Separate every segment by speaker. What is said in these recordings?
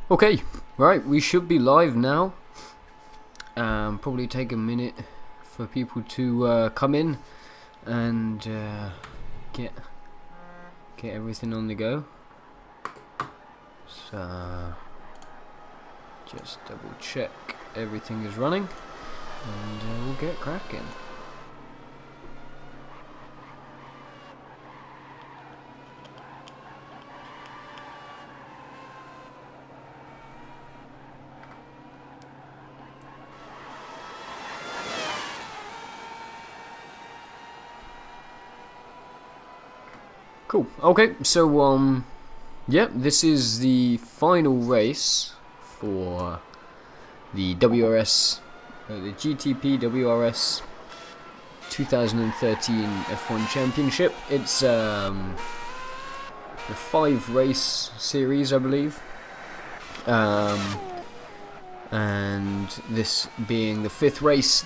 Speaker 1: Okay, right, we should be live now. Probably take a minute for people to come in and get everything on the go. So just double check everything is running, and we'll get cracking. Cool. Okay, so yeah, this is the final race for the the GTP-WRS 2013 F1 Championship. It's a 5-race series, I believe, and this being the 5th race,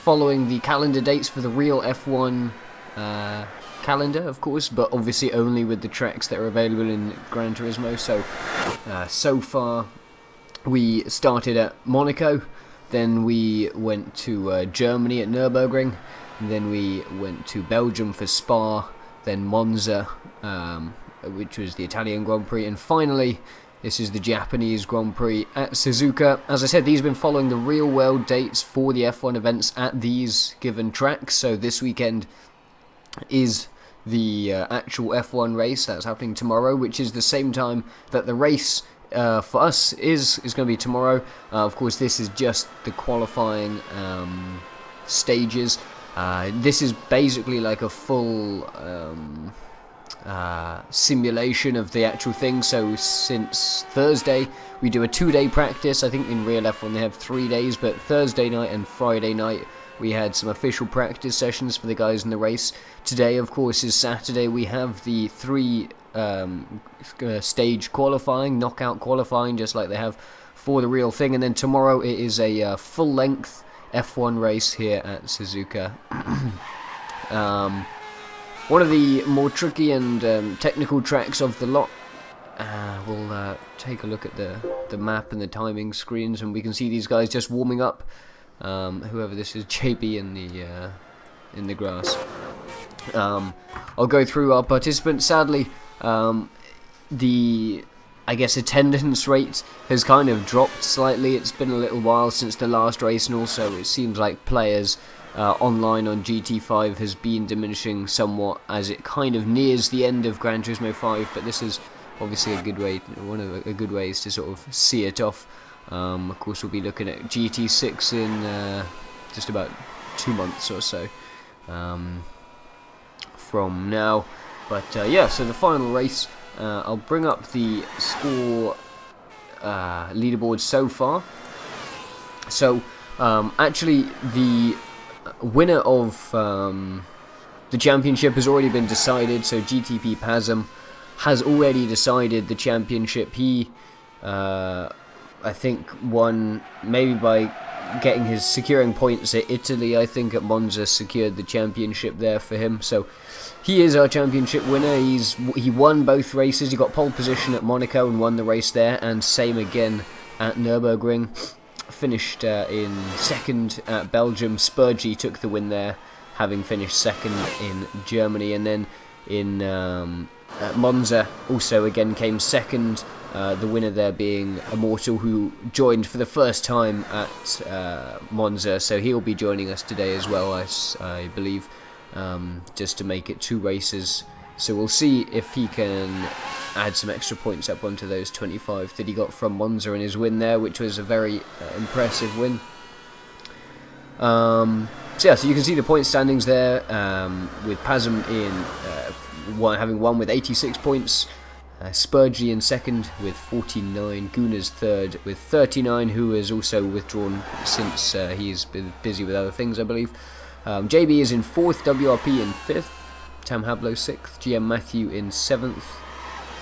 Speaker 1: following the calendar dates for the real F1 calendar, of course, but obviously only with the tracks that are available in Gran Turismo. So far we started at Monaco, then we went to Germany at Nürburgring, then we went to Belgium for Spa, then Monza, which was the Italian Grand Prix, and finally this is the Japanese Grand Prix at Suzuka. As I said, these have been following the real world dates for the F1 events at these given tracks. So this weekend is the actual F1 race that's happening tomorrow, which is the same time that the race for us is going to be tomorrow. Of course, this is just the qualifying stages. This is basically like a full simulation of the actual thing. So since Thursday we do a 2-day practice. I think in real F1 they have 3 days, but Thursday night and Friday night we had some official practice sessions for the guys in the race. Today, of course, is Saturday. We have the 3 stage qualifying, knockout qualifying, just like they have for the real thing. And then tomorrow it is a full-length F1 race here at Suzuka. One of the more tricky and technical tracks of the lot. We'll take a look at the map and the timing screens, and we can see these guys just warming up. Whoever this is, JB in the grass. I'll go through our participants. Sadly, I guess attendance rate has kind of dropped slightly. It's been a little while since the last race, and also it seems like players online on GT5 has been diminishing somewhat as it kind of nears the end of Gran Turismo 5. But this is obviously a good way, one of the good ways to sort of see it off. Of course, we'll be looking at GT6 in just about 2 months or so from now. But yeah, so the final race, I'll bring up the score leaderboard so far. So actually the winner of the championship has already been decided. So GTP Pasm has already decided the championship. He I think won maybe by securing points at Italy. I think at Monza secured the championship there for him. So he is our championship winner. He won both races. He got pole position at Monaco and won the race there, and same again at Nürburgring. Finished in second at Belgium. Spurgey took the win there, having finished second in Germany, and then in at Monza also again came second. The winner there being Immortal, who joined for the first time at Monza, so he'll be joining us today as well, I believe, just to make it 2 races. So we'll see if he can add some extra points up onto those 25 that he got from Monza in his win there, which was a very impressive win. So yeah, so you can see the point standings there, with Pasm having won with 86 points. Spurgey in second with 49, Guna's third with 39, who has also withdrawn since he's been busy with other things, I believe. JB is in 4th, WRP in 5th, Tam Hablo 6th, GM Matthew in 7th,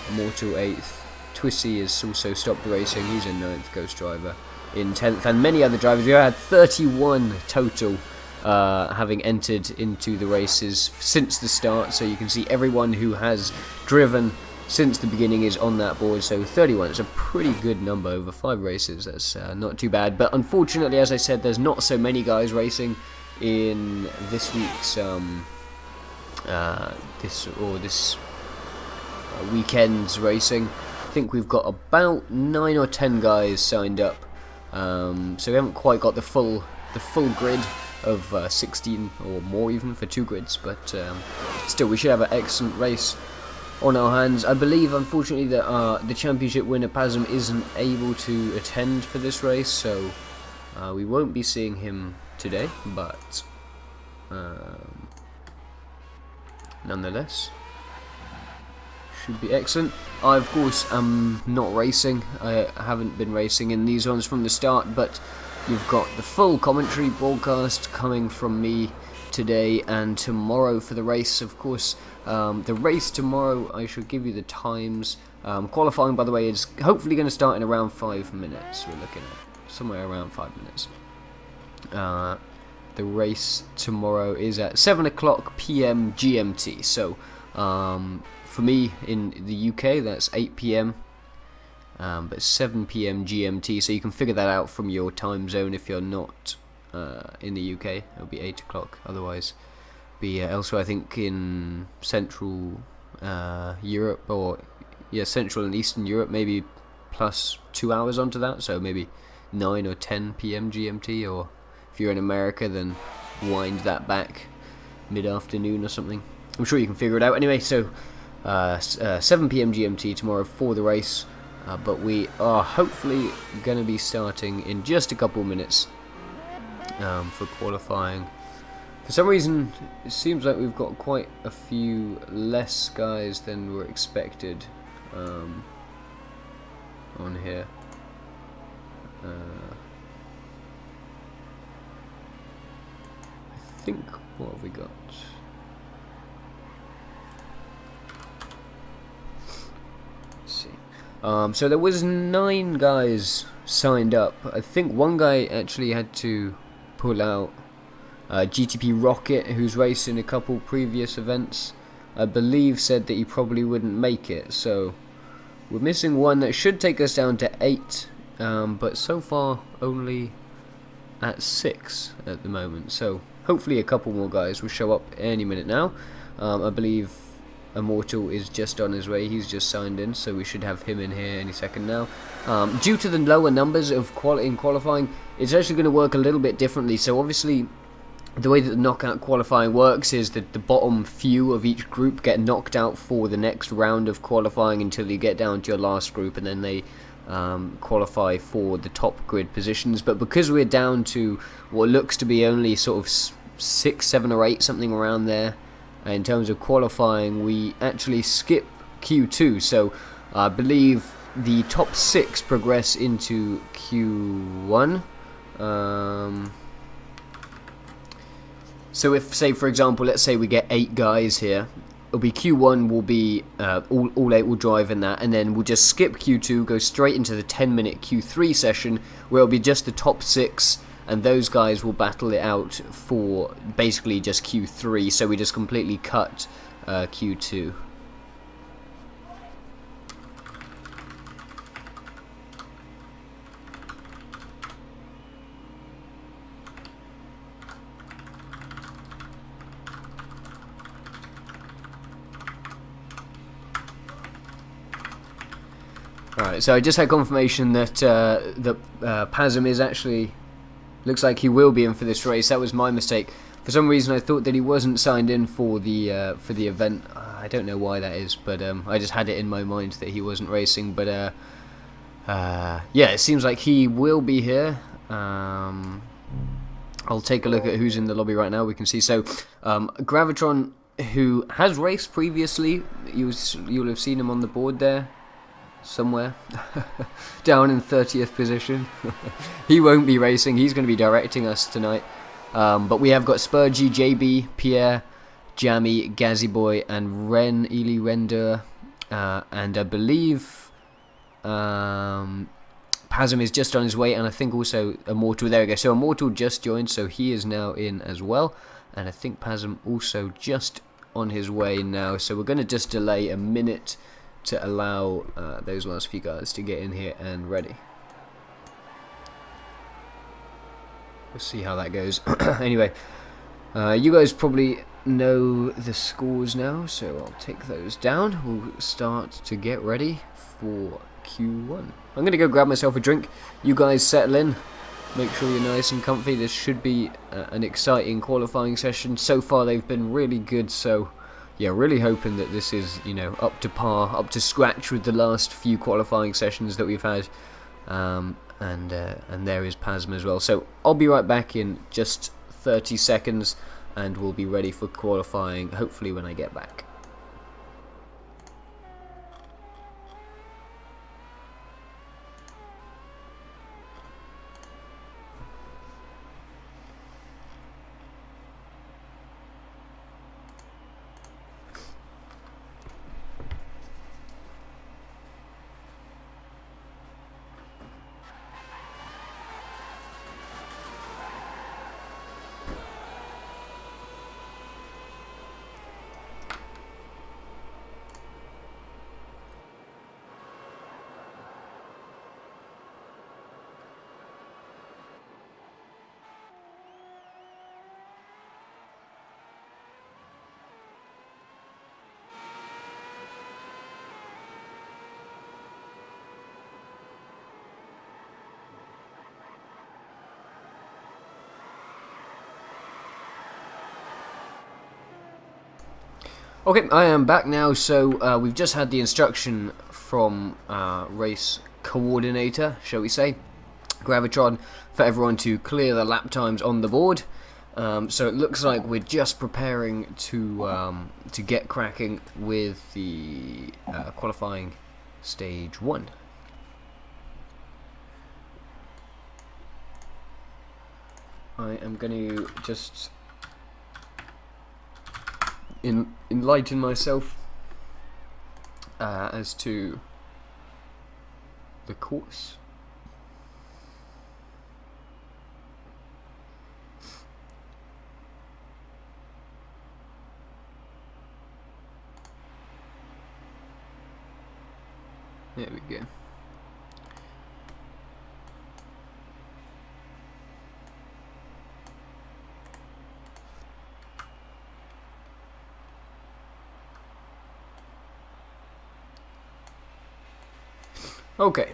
Speaker 1: Immortal 8th, Twissy has also stopped racing, he's in 9th, Ghost Driver in 10th, and many other drivers. We had 31 total having entered into the races since the start, so you can see everyone who has driven since the beginning is on that board. So 31 is a pretty good number over 5 races. That's not too bad. But unfortunately, as I said, there's not so many guys racing in this week's this weekend's racing. I think we've got about 9 or 10 guys signed up. So we haven't quite got the full grid of 16 or more even for 2 grids, but still we should have an excellent race on our hands. I believe, unfortunately, that the championship winner Pasm isn't able to attend for this race, so we won't be seeing him today, but nonetheless should be excellent. I of course am not racing. I haven't been racing in these ones from the start, but you've got the full commentary broadcast coming from me today and tomorrow for the race. Of course, the race tomorrow, I should give you the times. Qualifying, by the way, is hopefully going to start in around 5 minutes. We're looking at somewhere around 5 minutes. The race tomorrow is at 7 o'clock PM GMT. So for me in the UK, that's 8 PM. But 7 PM GMT, so you can figure that out from your time zone. If you're not in the UK, it'll be 8 o'clock. Otherwise, be elsewhere. I think in Central Europe, or Central and Eastern Europe, maybe plus 2 hours onto that. So maybe 9 or 10 PM GMT, or if you're in America, then wind that back mid-afternoon or something. I'm sure you can figure it out. Anyway, so 7 PM GMT tomorrow for the race. But we are hopefully going to be starting in just a couple of minutes for qualifying. For some reason, it seems like we've got quite a few less guys than were expected on here. I think, what have we got? Let's see. So there was 9 guys signed up. I think one guy actually had to pull out. GTP Rocket, who's raced in a couple previous events, I believe said that he probably wouldn't make it. So we're missing one. That should take us down to 8, but so far only at 6 at the moment. So hopefully a couple more guys will show up any minute now. I believe Immortal is just on his way. He's just signed in, so we should have him in here any second now. Due to the lower numbers of in qualifying, it's actually going to work a little bit differently. So obviously, the way that the knockout qualifying works is that the bottom few of each group get knocked out for the next round of qualifying until you get down to your last group, and then they qualify for the top grid positions. But because we're down to what looks to be only sort of 6, 7 or 8, something around there, in terms of qualifying, we actually skip Q2. So I believe the top 6 progress into Q1. So if, say for example, let's say we get 8 guys here, it'll be Q1 will be all 8 will drive in that, and then we'll just skip Q2, go straight into the 10-minute Q3 session, where it'll be just the top 6, and those guys will battle it out for basically just Q3. So we just completely cut Q2. Alright, so I just had confirmation that Pasm is actually, looks like he will be in for this race. That was my mistake. For some reason I thought that he wasn't signed in for the event. I don't know why that is, but I just had it in my mind that he wasn't racing. But yeah, it seems like he will be here. I'll take a look at who's in the lobby right now. We can see, so Gravitron, who has raced previously, you'll have seen him on the board there somewhere down in 30th position. He won't be racing. He's going to be directing us tonight. But we have got Spurgy, JB, Pierre, Jammy, Gaziboy, and Ren, Ely Render, and I believe Pasm is just on his way, and I think also Immortal. There we go. So Immortal just joined, so he is now in as well, and I think Pasm also just on his way now. So we're going to just delay a minute to allow those last few guys to get in here and ready. We'll see how that goes. Anyway, you guys probably know the scores now, so I'll take those down. We'll start to get ready for Q1. I'm going to go grab myself a drink. You guys settle in. Make sure you're nice and comfy. This should be an exciting qualifying session. So far they've been really good, so yeah, really hoping that this is, you know, up to par, up to scratch with the last few qualifying sessions that we've had. And there is Pasm as well. So I'll be right back in just 30 seconds and we'll be ready for qualifying hopefully when I get back. Okay, I am back now. So we've just had the instruction from race coordinator, shall we say, Gravitron, for everyone to clear the lap times on the board. So it looks like we're just preparing to get cracking with the qualifying stage 1. I am going to just enlighten myself as to the course. There we go. Okay,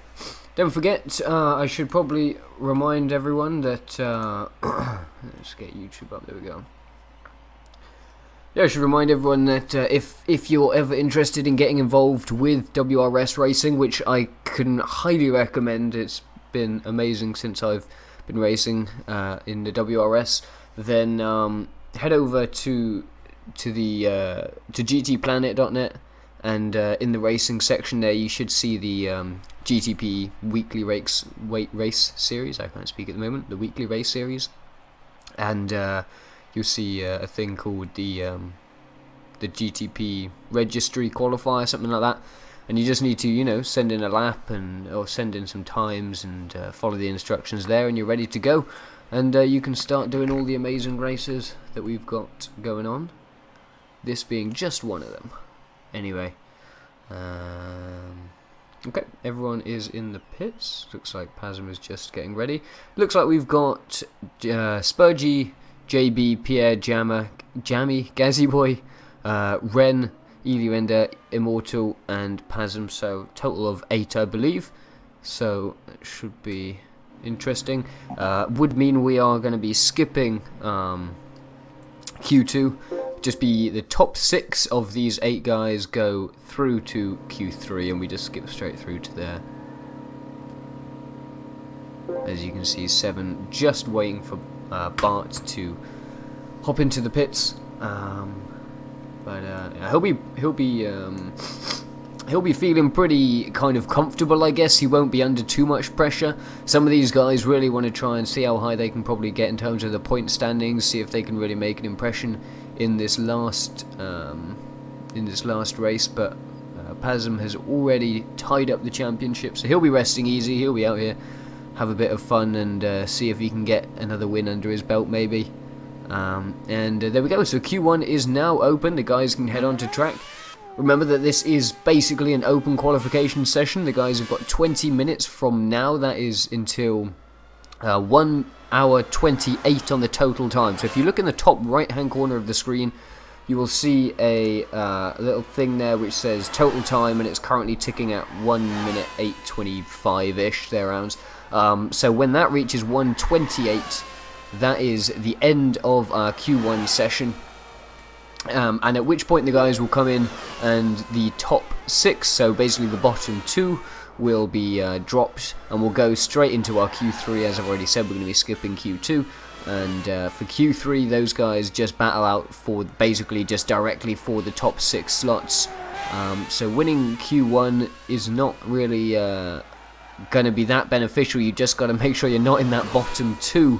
Speaker 1: don't forget, I should probably remind everyone that, let's get YouTube up, there we go. Yeah, I should remind everyone that if you're ever interested in getting involved with WRS racing, which I can highly recommend, it's been amazing since I've been racing in the WRS, then head over to gtplanet.net. And in the racing section there, you should see the GTP weekly race series. I can't speak at the moment. The weekly race series, and you'll see a thing called the GTP registry qualifier, something like that. And you just need to, you know, send in a lap or send in some times and follow the instructions there, and you're ready to go. And you can start doing all the amazing races that we've got going on. This being just one of them. Anyway, okay, everyone is in the pits. Looks like Pasm is just getting ready. Looks like we've got Spurgy, JB, Pierre, Jammy, Gazzyboy, Ren, Elirender, Immortal, and Pasm. So total of 8, I believe. So it should be interesting. Would mean we are going to be skipping Q2. Just be the top 6 of these 8 guys go through to Q3, and we just skip straight through to there. As you can see, 7 just waiting for Bart to hop into the pits. But he'll be feeling pretty kind of comfortable, I guess. He won't be under too much pressure. Some of these guys really want to try and see how high they can probably get in terms of the point standings, see if they can really make an impression in this last race. But Pasm has already tied up the championship, so he'll be resting easy. He'll be out here, have a bit of fun, and see if he can get another win under his belt, maybe. And there we go. So Q1 is now open. The guys can head on to track. Remember that this is basically an open qualification session. The guys have got 20 minutes from now. That is until 1 hour 28 on the total time. So if you look in the top right hand corner of the screen, you will see a little thing there which says total time, and it's currently ticking at 1 minute 8:25-ish, thereabouts. So when that reaches 1:28, that is the end of our Q1 session. And at which point the guys will come in and the top 6, so basically the bottom 2, will be dropped, and we'll go straight into our Q3. As I've already said, we're going to be skipping Q2, and for Q3 those guys just battle out for basically just directly for the top 6 slots. So winning Q1 is not really going to be that beneficial. You just got to make sure you're not in that bottom 2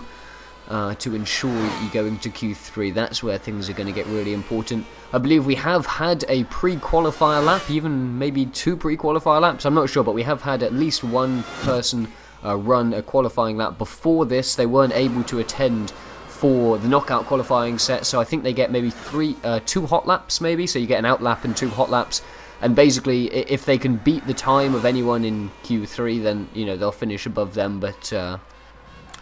Speaker 1: to ensure you go into Q3. That's where things are going to get really important. I believe we have had a pre-qualifier lap, even maybe 2 pre-qualifier laps, I'm not sure, but we have had at least one person run a qualifying lap before this. They weren't able to attend for the knockout qualifying set, so I think they get maybe 2 hot laps maybe, so you get an out lap and 2 hot laps. And basically, if they can beat the time of anyone in Q3, then they'll finish above them, but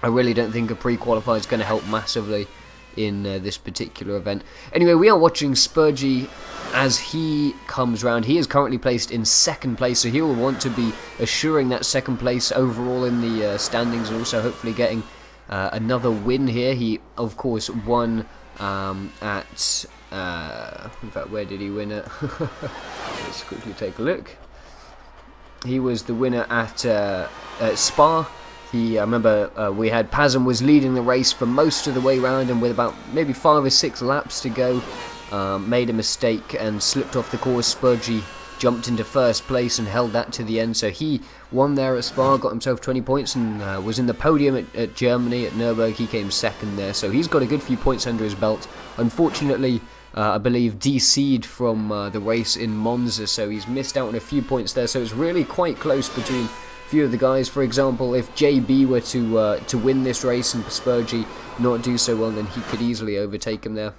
Speaker 1: I really don't think a pre-qualifier is going to help massively in this particular event. Anyway, we are watching Spurgey as he comes round. He is currently placed in 2nd place, so he will want to be assuring that 2nd place overall in the standings, and also hopefully getting another win here. He, of course, won at... in fact, where did he win at? Let's quickly take a look. He was the winner at Spa. I remember we had Pazem was leading the race for most of the way round, and with about maybe 5 or 6 laps to go, made a mistake and slipped off the course. Spurgey jumped into 1st place and held that to the end, so he won there at Spa, got himself 20 points, and was in the podium at Germany, at Nürburgring. He came 2nd there, so he's got a good few points under his belt. Unfortunately, I believe DC'd from the race in Monza, so he's missed out on a few points there, so it's really quite close between few of the guys. For example, if JB were to win this race and Spurgey not do so well, then he could easily overtake him there.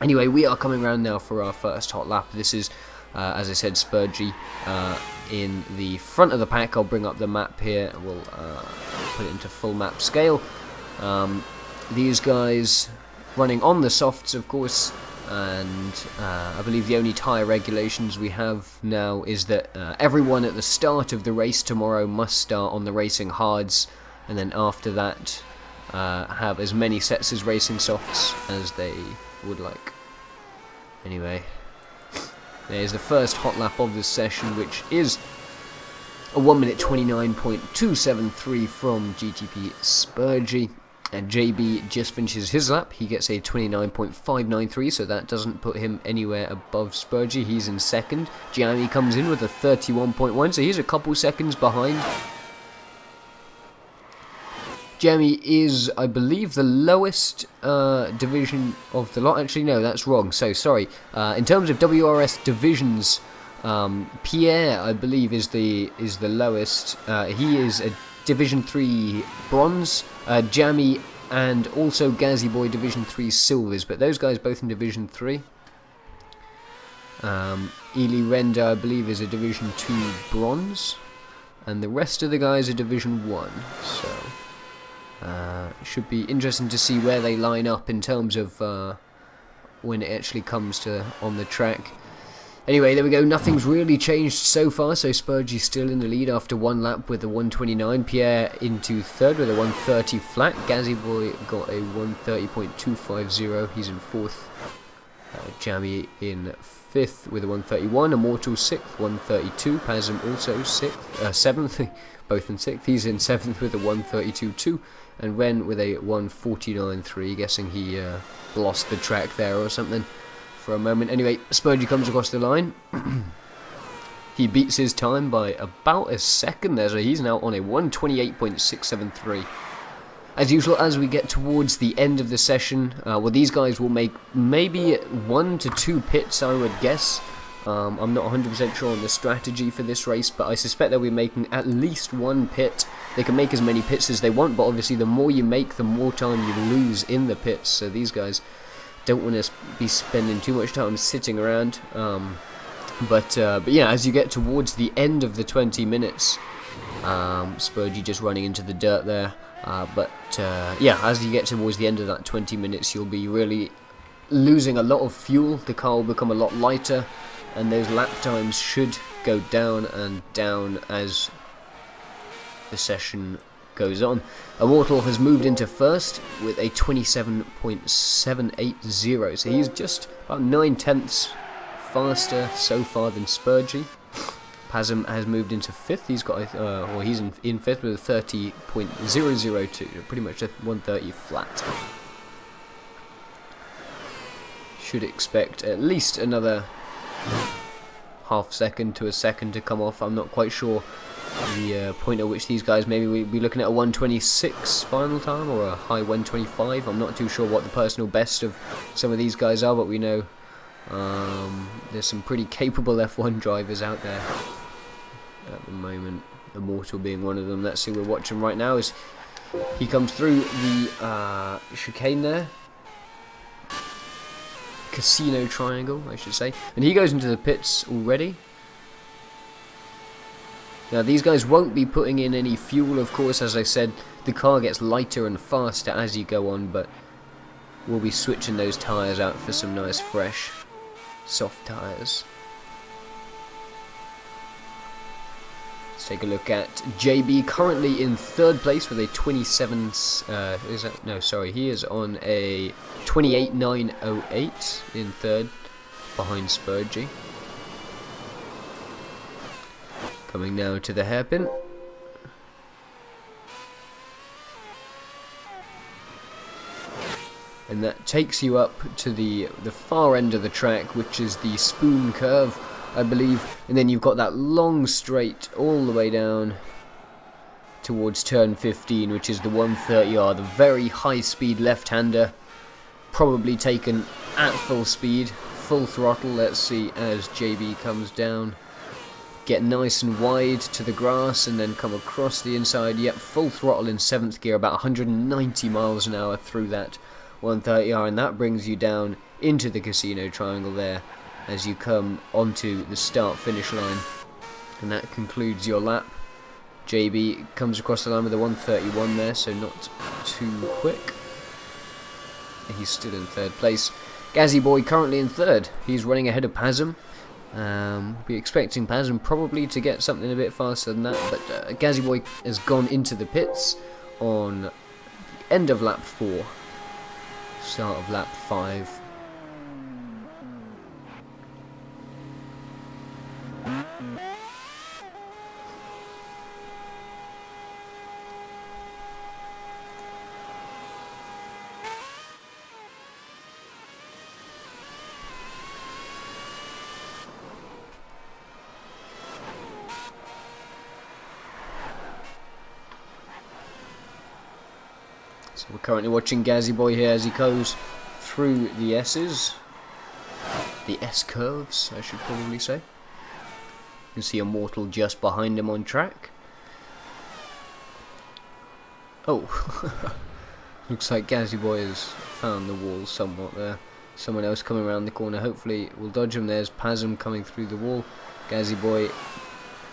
Speaker 1: Anyway, we are coming around now for our first hot lap. This is, as I said, Spurgey in the front of the pack. I'll bring up the map here. We'll put it into full map scale. These guys running on the softs, of course. And I believe the only tyre regulations we have now is that everyone at the start of the race tomorrow must start on the racing hards, and then after that have as many sets as racing softs as they would like. Anyway, there's the first hot lap of this session, which is a 1 minute 29.273 from GTP Spurgey. And JB just finishes his lap. He gets a 29.593, so that doesn't put him anywhere above Spurgey. He's in 2nd. Gianni comes in with a 31.1, so he's a couple seconds behind. Gianni is, I believe, the lowest division of the lot. Actually, no, that's wrong. So, sorry. In terms of WRS divisions, Pierre, I believe, is the lowest. He is a Division 3 bronze, Jammy and also Gazzy Boy Division 3 silvers, but those guys both in Division 3. Ely Render, I believe, is a Division 2 bronze, and the rest of the guys are Division 1, so it should be interesting to see where they line up in terms of when it actually comes to on the track. Anyway, there we go. Nothing's really changed so far, so Spurgey's still in the lead after 1 lap with a 129. Pierre into 3rd with a 130 flat. Gazzy Boy got a 130.250. He's in 4th. Jammy in 5th with a 131. Immortal 6th, 132. Pazem also 7th, both in 6th. He's in 7th with a 132.2. And Ren with a 149.3. Guessing he lost the track there or something for a moment. Anyway, Spurgey comes across the line. He beats his time by about a second there, so he's now on a 128.673. As usual, as we get towards the end of the session, well, these guys will make maybe 1 to 2 pits, I would guess. I'm not 100% sure on the strategy for this race, but I suspect they'll be making at least 1 pit. They can make as many pits as they want, but obviously the more you make, the more time you lose in the pits, so these guys don't want to be spending too much time sitting around. But yeah, as you get towards the end of the 20 minutes, Spurgey just running into the dirt there. Yeah, as you get towards the end of that 20 minutes, you'll be really losing a lot of fuel. The car will become a lot lighter, and those lap times should go down and down as the session goes on. Immortal has moved into first with a 27.780, so he's just about 9/10 faster so far than Spurgey. Pasm has moved into fifth. He's got he's in fifth with a 30.002, pretty much a 130 flat. Should expect at least another half second to a second to come off. I'm not quite sure the point at which these guys, maybe we'll be looking at a 126 final time or a high 125. I'm not too sure what the personal best of some of these guys are, but we know there's some pretty capable F1 drivers out there at the moment, Immortal being one of them. Let's see, we're watching right now as he comes through the chicane there. Casino Triangle, I should say. And he goes into the pits already. Now, these guys won't be putting in any fuel, of course. As I said, the car gets lighter and faster as you go on, but we'll be switching those tyres out for some nice, fresh, soft tyres. Let's take a look at JB, currently in third place with a 27. He is on a 28.908 in third, behind Spurgey. Coming now to the hairpin. And that takes you up to the far end of the track, which is the spoon curve, I believe. And then you've got that long straight all the way down towards turn 15, which is the 130R, the very high speed left-hander, probably taken at full speed, full throttle. Let's see as JB comes down. Get nice and wide to the grass and then come across the inside. Yep, full throttle in 7th gear, about 190 miles an hour through that 130R, and that brings you down into the Casino Triangle there as you come onto the start-finish line. And that concludes your lap. JB comes across the line with a 131 there, so not too quick. He's still in third place. Gazzy Boy currently in third. He's running ahead of Pasm. We'll be expecting Pasm probably to get something a bit faster than that, but Gazzy Boy has gone into the pits on the end of lap 4, start of lap 5. So we're currently watching Gazzy Boy here as he goes through the S's. The S curves, I should probably say. You can see Immortal just behind him on track. Oh, looks like Gazzy Boy has found the wall somewhat there. Someone else coming around the corner, hopefully will dodge him. There's Pasm coming through the wall. Gazzy Boy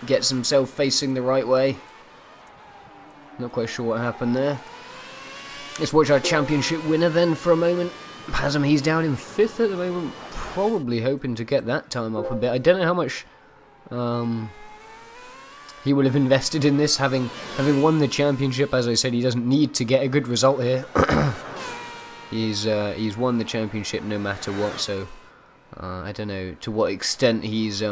Speaker 1: gets himself facing the right way. Not quite sure what happened there. Let's watch our championship winner then for a moment. Pasm, he's down in 5th at the moment, probably hoping to get that time up a bit. I don't know how much he will have invested in this, having won the championship. As I said, he doesn't need to get a good result here. He's won the championship no matter what, so I don't know to what extent he's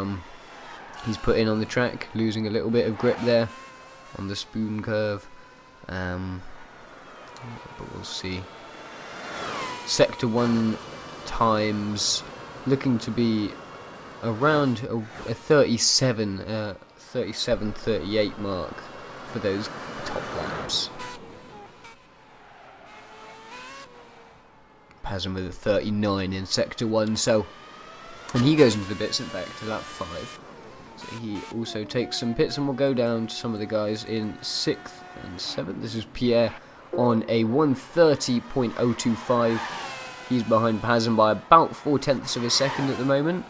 Speaker 1: put in on the track, losing a little bit of grip there on the spoon curve. But we'll see. Sector 1 times looking to be around a 37-38 mark for those top laps. Pasm with a 39 in Sector 1, so, and he goes into the pits and back to lap 5. So he also takes some pits, and we'll go down to some of the guys in 6th and 7th. This is Pierre on a 130.025. He's behind Pasm by about 4/10 of a second at the moment.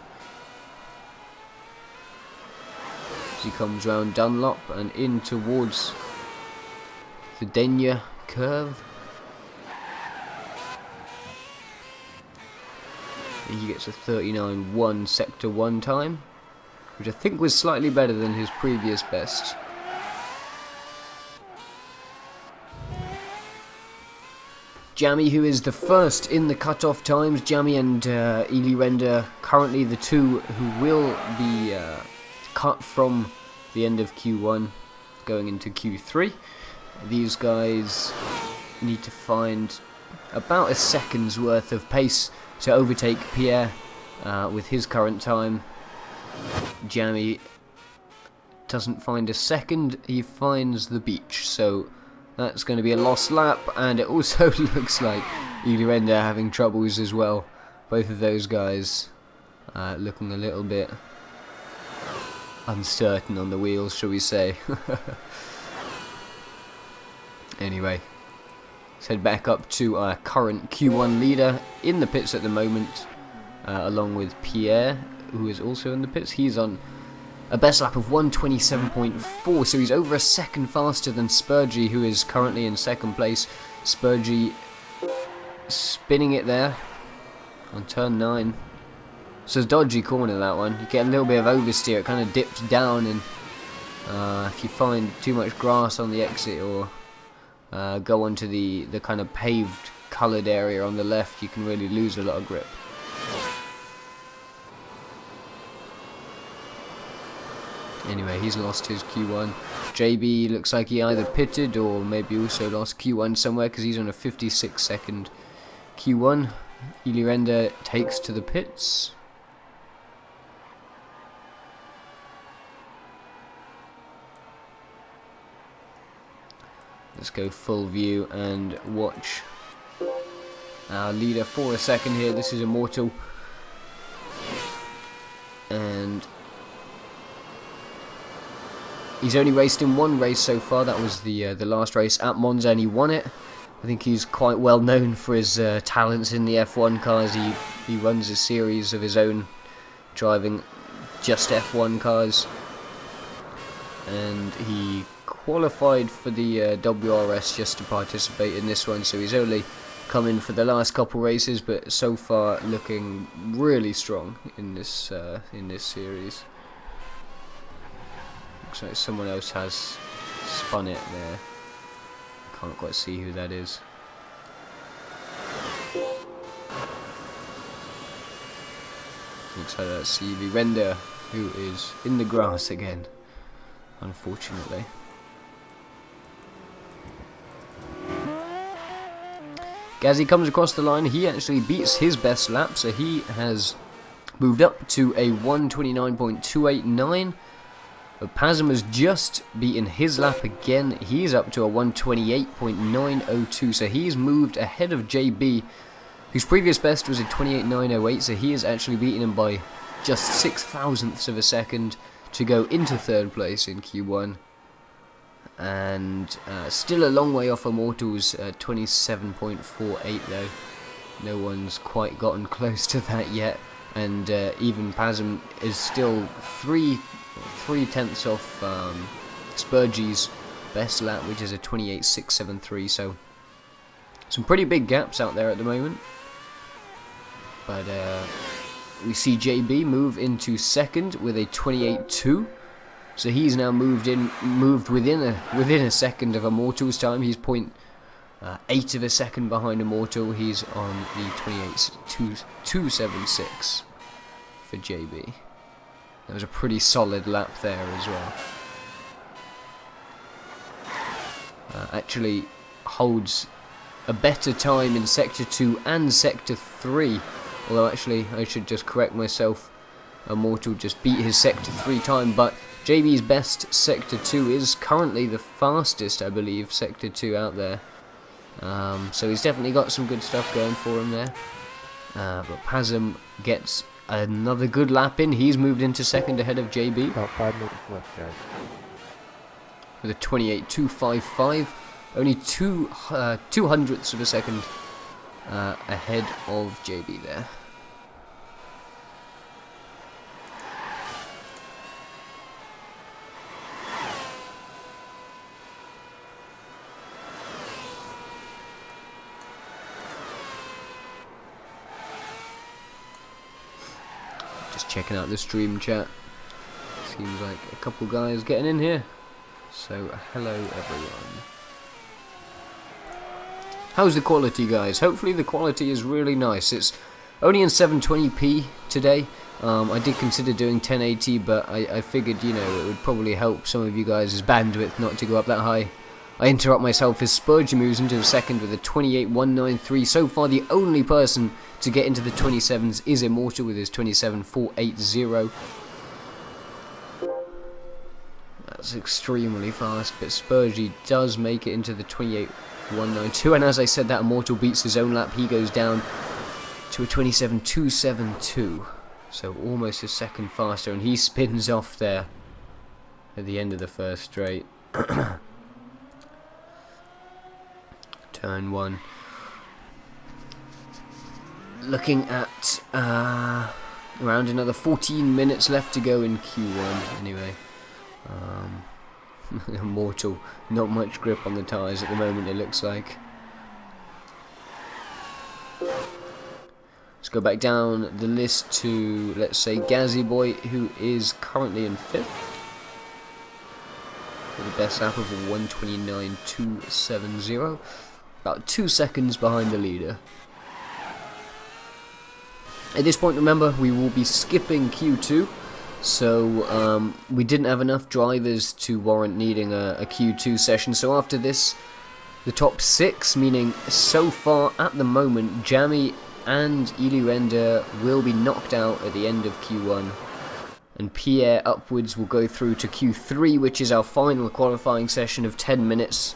Speaker 1: he comes round Dunlop and in towards the Denya curve. He gets a 39.1 sector 1 time, which I think was slightly better than his previous best. Jamie, who is the first in the cut-off times, Jamie and Ely Render, currently the two who will be cut from the end of Q1 going into Q3. These guys need to find about a second's worth of pace to overtake Pierre with his current time. Jamie doesn't find a second, he finds the beach, so that's going to be a lost lap, and it also looks like Ely Render having troubles as well. Both of those guys looking a little bit uncertain on the wheels, shall we say. Anyway, let's head back up to our current Q1 leader in the pits at the moment, along with Pierre, who is also in the pits. He's on a best lap of 1:27.4, so he's over a second faster than Spurgey, who is currently in second place. Spurgey spinning it there on turn 9. So it's a dodgy corner, that one. You get a little bit of oversteer, it kind of dips down, and if you find too much grass on the exit or go onto the kind of paved coloured area on the left, you can really lose a lot of grip. Anyway, he's lost his Q1. JB looks like he either pitted or maybe also lost Q1 somewhere, because he's on a 56 second Q1. Ely Render takes to the pits. Let's go full view and watch our leader for a second here. This is Immortal, and he's only raced in one race so far. That was the last race at Monza, and he won it. I think he's quite well known for his talents in the F1 cars. He runs a series of his own, driving just F1 cars, and he qualified for the WRS just to participate in this one. So he's only come in for the last couple races, but so far looking really strong in this series. Looks like someone else has spun it there. Can't quite see who that is. Looks like that's Ely Render, who is in the grass again, unfortunately. Gazzy comes across the line. He actually beats his best lap, so he has moved up to a 1:29.289. But Pasm has just beaten his lap again. He's up to a 1:28.902, so he's moved ahead of JB, whose previous best was a 28.908, so he has actually beaten him by just 6 thousandths of a second to go into third place in Q1. And still a long way off Immortal's 27.48 though. No one's quite gotten close to that yet, and even Pasm is still three tenths off Spurgey's best lap, which is a 28.673. So some pretty big gaps out there at the moment. But we see JB move into second with a 28.2. So he's now moved within a second of Immortal's time. He's 0.8 of a second behind Immortal. He's on the 28.276 for JB. That was a pretty solid lap there as well. Actually holds a better time in Sector 2 and Sector 3. Although actually I should just correct myself. Immortal just beat his Sector 3 time, but JB's best Sector 2 is currently the fastest, I believe, Sector 2 out there. So he's definitely got some good stuff going for him there. But Pasm gets another good lap in. He's moved into second ahead of JB.
Speaker 2: About 5 minutes left, guys.
Speaker 1: With a 28.255. Only 2/200ths of a second ahead of JB there. Just checking out the stream chat. Seems like a couple guys getting in here. So, hello everyone. How's the quality, guys? Hopefully the quality is really nice. It's only in 720p today. I did consider doing 1080, but I figured, you know, it would probably help some of you guys' bandwidth not to go up that high. I interrupt myself as Spurgeon moves into second with a 28.193. So far, the only person to get into the 27s is Immortal with his 27.480. That's extremely fast, but Spurgie does make it into the 28.192. And as I said, that Immortal beats his own lap. He goes down to a 27.272. So almost a second faster, and he spins off there at the end of the first straight. Turn 1. Looking at around another 14 minutes left to go in Q1 anyway. Immortal, not much grip on the tyres at the moment, it looks like. Let's go back down the list to, let's say, Gazzy Boy, who is currently in 5th. With a best lap of 1:29.270. About 2 seconds behind the leader. At this point, remember, we will be skipping Q2. So, we didn't have enough drivers to warrant needing a Q2 session. So after this, the top 6, meaning so far at the moment, Jammy and Ely Render will be knocked out at the end of Q1. And Pierre upwards will go through to Q3, which is our final qualifying session of 10 minutes.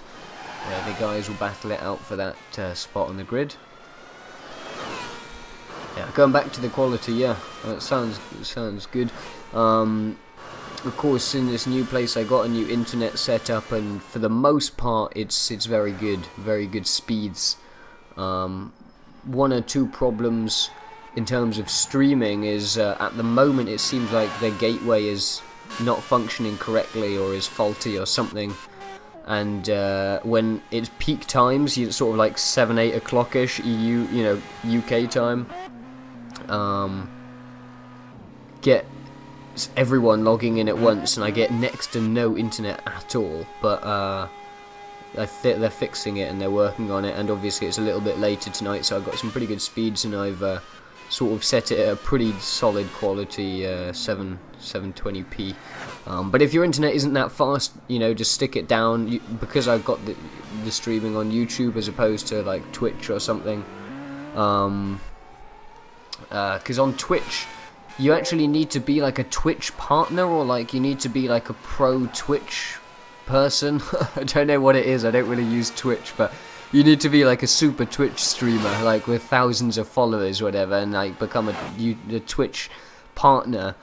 Speaker 1: Where the guys will battle it out for that spot on the grid. Yeah, going back to the quality, yeah, that sounds good. Of course, in this new place, I got a new internet setup, and for the most part, it's very good speeds. One or two problems in terms of streaming is at the moment it seems like their gateway is not functioning correctly or is faulty or something. And when it's peak times, it's sort of like 7-8 o'clock-ish UK time. Get everyone logging in at once, and I get next to no internet at all. But they're fixing it and they're working on it, and obviously it's a little bit later tonight, so I've got some pretty good speeds, and I've sort of set it at a pretty solid quality 720p. But if your internet isn't that fast, just stick it down. Because I've got the streaming on YouTube as opposed to like Twitch or something. Because on Twitch, you actually need to be like a Twitch partner, or like you need to be like a pro Twitch person. I don't know what it is, I don't really use Twitch, but you need to be like a super Twitch streamer, like with thousands of followers or whatever, and like become a Twitch partner,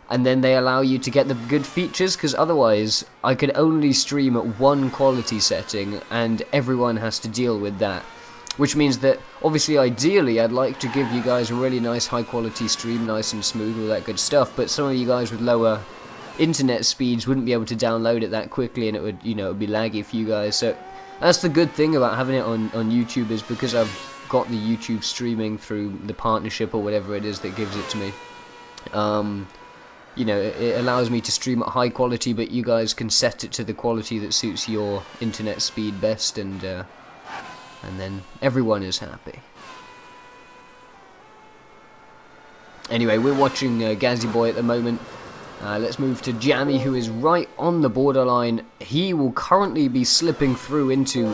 Speaker 1: and then they allow you to get the good features, because otherwise I could only stream at one quality setting and everyone has to deal with that. Which means that, obviously, ideally, I'd like to give you guys a really nice, high-quality stream, nice and smooth, all that good stuff, but some of you guys with lower internet speeds wouldn't be able to download it that quickly, and it would, it would be laggy for you guys. So that's the good thing about having it on YouTube, is because I've got the YouTube streaming through the partnership or whatever it is that gives it to me. It allows me to stream at high quality, but you guys can set it to the quality that suits your internet speed best, and then everyone is happy. Anyway, we're watching Gazzy Boy at the moment. Let's move to Jammy, who is right on the borderline. He will currently be slipping through into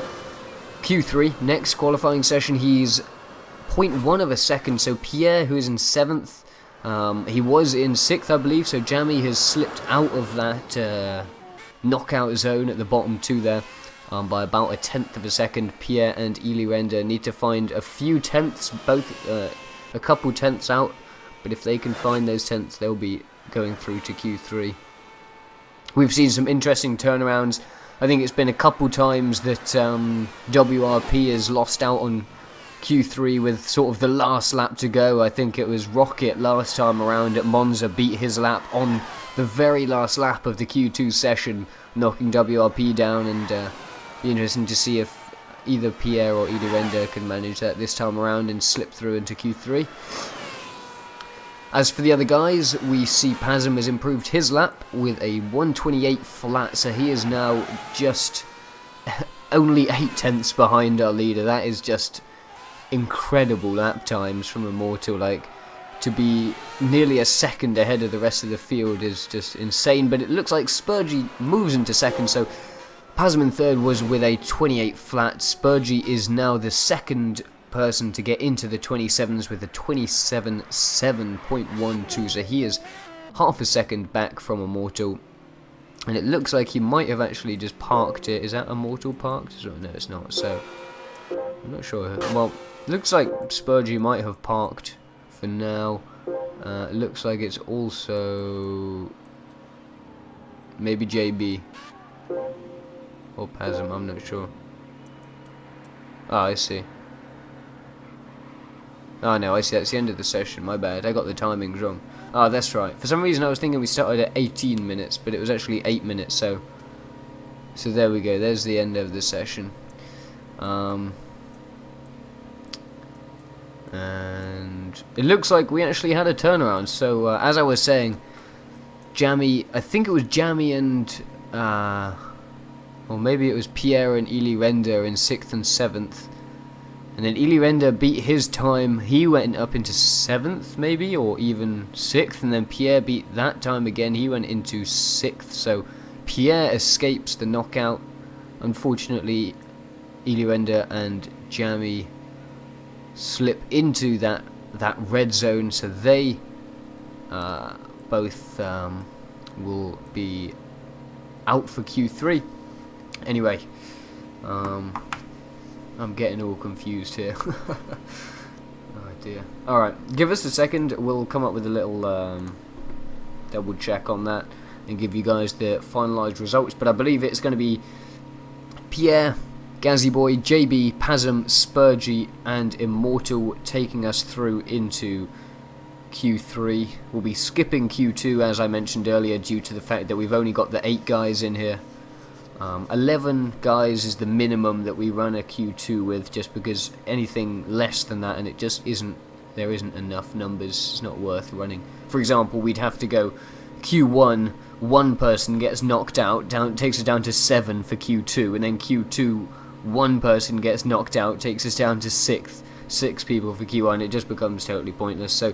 Speaker 1: Q3, next qualifying session. He's 0.1 of a second, so Pierre, who is in 7th, he was in 6th, I believe, so Jammy has slipped out of that knockout zone at the bottom 2 there. By about a 1/10 of a second. Pierre and Ely Render need to find a few tenths, both a couple tenths out, but if they can find those tenths, they'll be going through to Q3. We've seen some interesting turnarounds. I think it's been a couple times that WRP has lost out on Q3 with sort of the last lap to go. I think it was Rocket last time around at Monza beat his lap on the very last lap of the Q2 session, knocking WRP down, and be interesting to see if either Pierre or Ely Render can manage that this time around and slip through into Q3. As for the other guys, we see Pazim has improved his lap with a 1:28 flat, so he is now just only 8 tenths behind our leader. That is just incredible lap times from Immortal. Like, to be nearly a second ahead of the rest of the field is just insane. But it looks like Spurgey moves into second, so Pazim in third was with a 28 flat. Spurgey is now the second person to get into the 27s with a 27.7.12, so he is half a second back from Immortal. And it looks like he might have actually just parked it. Is that Immortal parked? No, it's not, so I'm not sure. Well, looks like Spurgey might have parked for now. Looks like it's also maybe JB or Pazim, I'm not sure. Ah, I see. Oh no, I see, that's the end of the session, my bad, I got the timings wrong. Ah, that's right. For some reason I was thinking we started at 18 minutes, but it was actually 8 minutes, so there we go, there's the end of the session. And it looks like we actually had a turnaround, so as I was saying, Jammy, I think it was Jammy and, or maybe it was Pierre and Ely Render in 6th and 7th. And then Ely Render beat his time, he went up into 7th maybe, or even 6th, and then Pierre beat that time again, he went into 6th, so Pierre escapes the knockout. Unfortunately, Ely Render and Jammy slip into that red zone, so they both will be out for Q3. Anyway, I'm getting all confused here. Oh dear. Alright, give us a second, we'll come up with a little double check on that and give you guys the finalised results, but I believe it's going to be Pierre, Gazzy Boy, JB, Pazim, Spurgey and Immortal taking us through into Q3. We'll be skipping Q2 as I mentioned earlier due to the fact that we've only got the 8 guys in here. 11 guys is the minimum that we run a Q2 with, just because anything less than that and it just there isn't enough numbers, it's not worth running. For example, we'd have to go Q1, one person gets knocked out, takes us down to 7 for Q2, and then Q2, one person gets knocked out, takes us down to 6 people for Q1. It just becomes totally pointless. So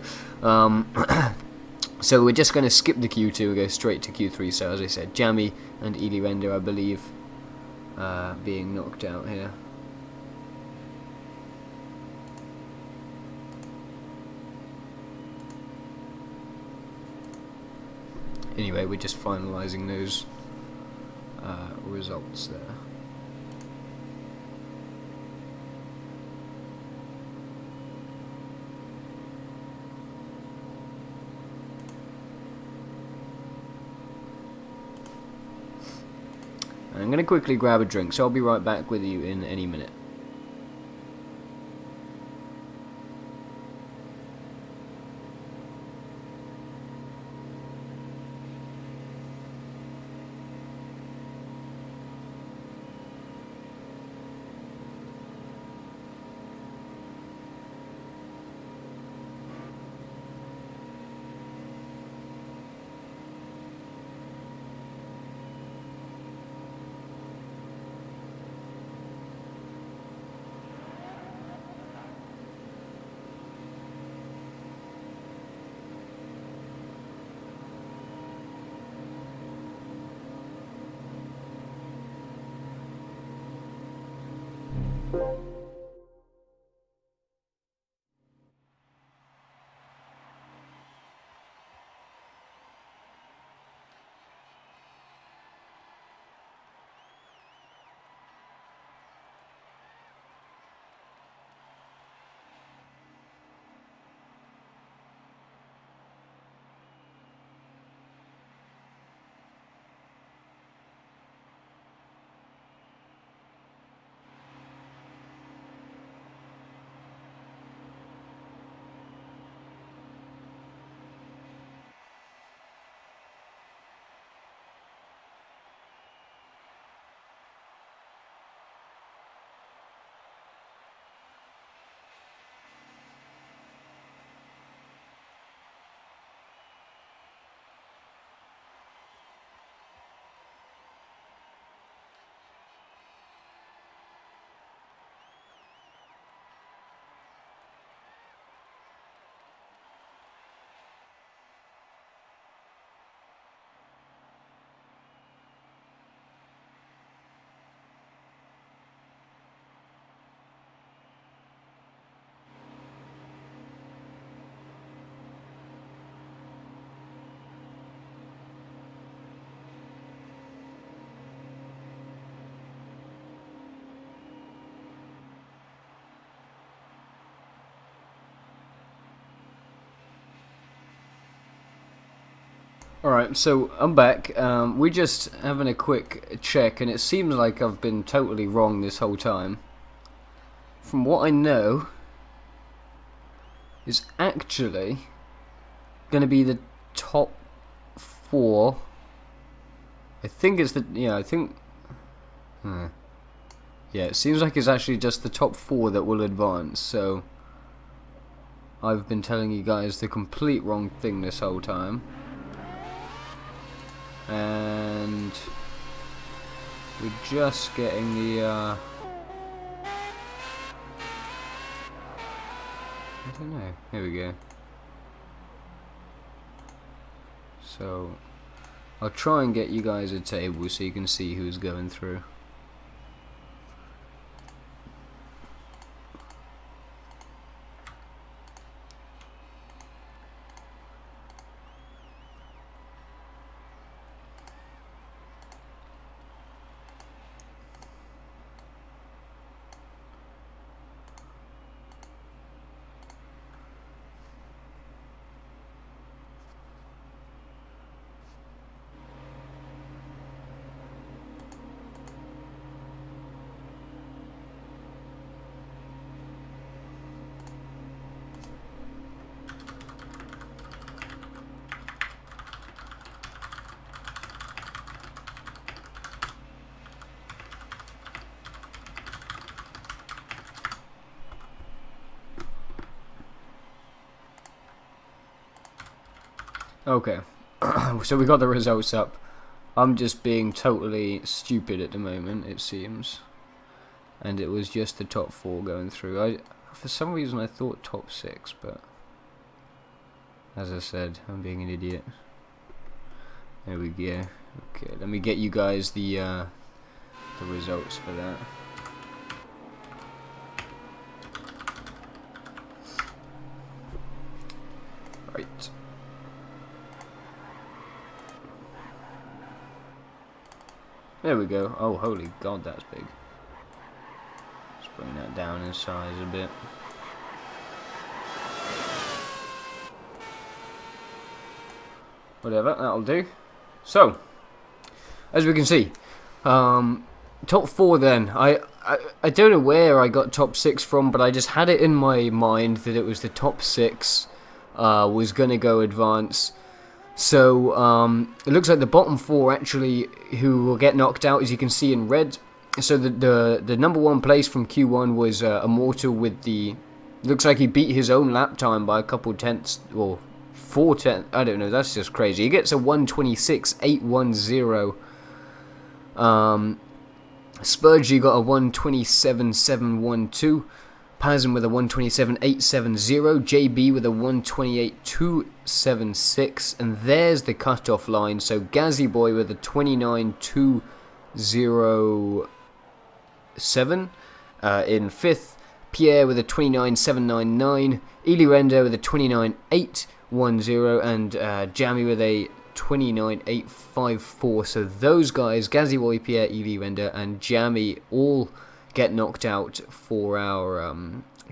Speaker 1: so we're just going to skip the Q2 and go straight to Q3. So as I said, Jammy and Ely Render, I believe, being knocked out here. Anyway, we're just finalising those results there. I'm going to quickly grab a drink, so I'll be right back with you in any minute. Alright, so I'm back. We're just having a quick check, and it seems like I've been totally wrong this whole time. From what I know, is actually going to be the top 4. I think it's the... yeah, I think... yeah, it seems like it's actually just the top 4 that will advance, so... I've been telling you guys the complete wrong thing this whole time. And... we're just getting the... I don't know. Here we go. So... I'll try and get you guys a table so you can see who's going through. Okay, so we got the results up. I'm just being totally stupid at the moment, it seems. And it was just the top 4 going through. For some reason I thought top 6, but... as I said, I'm being an idiot. There we go. Okay, let me get you guys the results for that. Right. There we go. Oh, holy god, that's big. Let's bring that down in size a bit. Whatever, that'll do. So, as we can see, top 4 then. I don't know where I got top 6 from, but I just had it in my mind that it was the top 6 was going to go advance. So, it looks like the bottom 4 actually who will get knocked out, as you can see in red. So the number 1 place from Q1 was Immortal with the... looks like he beat his own lap time by a couple tenths, or 4 tenths, I don't know, that's just crazy. He gets a 126.810. Spurgey got a 127.712. Pazin with a 127.870, JB with a 128.276, and there's the cutoff line. So Gazzy Boy with a 29.207 in 5th, Pierre with a 29.799, Ely Render with a 29.810, and Jammy with a 29.854. So those guys, Gazzy Boy, Pierre, Ely Render, and Jammy, all get knocked out for our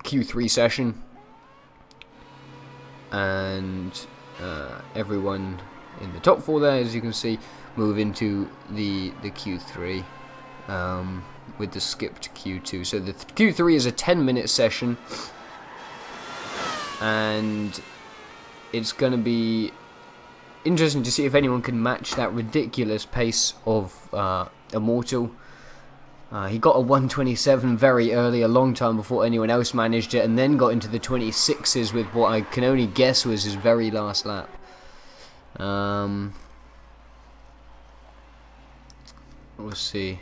Speaker 1: Q3 session, and everyone in the top 4 there, as you can see, move into the Q3 with the skipped Q2. So the Q3 is a 10-minute session, and it's going to be interesting to see if anyone can match that ridiculous pace of Immortal. He got a 127 very early, a long time before anyone else managed it, and then got into the 26s with what I can only guess was his very last lap. We'll see.